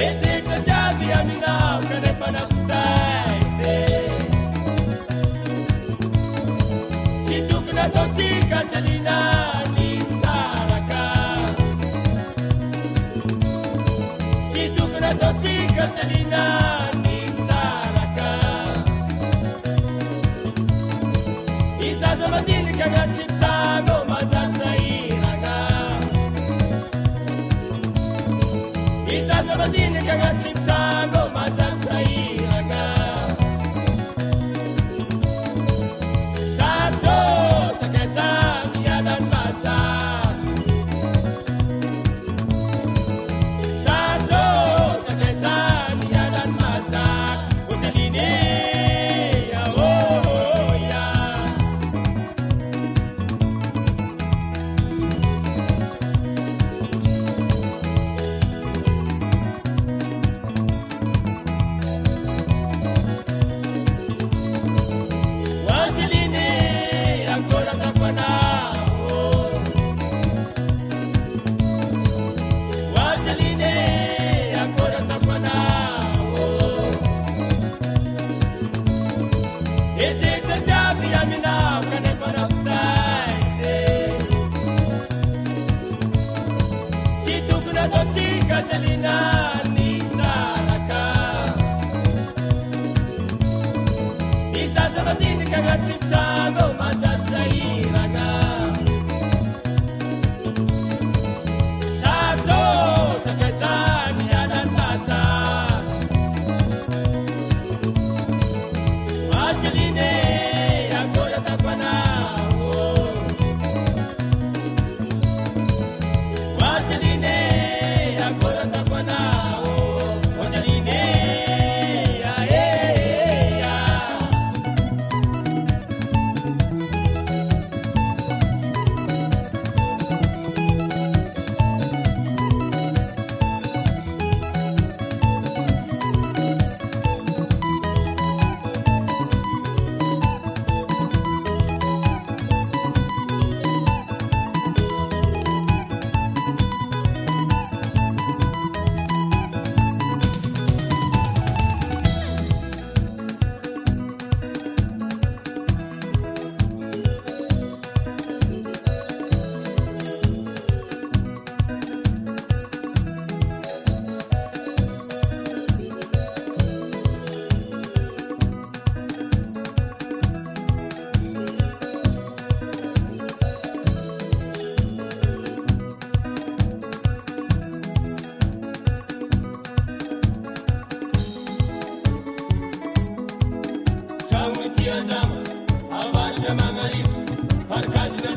etetra jiaby aminao kanefa nakostaite sy tokony ataotsika salina ny saraka sy tokony ataotsika salina ny saraka izaza mandinika agnaty trano majasairana izaza mandinika agnaty trano majasairana sato sakaiza mialany mazaky sato sakaiza mialany mazaky osaline ahoya wasaline ancora tapanao wasaline ancora tapanao etetra jiaby aminao kanefa nakostaite sy tokony ataotsika salina ny saraka izaza mandinika agnaty trano majasairana sato sakaiza mialany mazaky wasaline ancora tapanao wasaline ancora tapanao wasaline aeya trano ity anjama avaritra magnarivo arikazina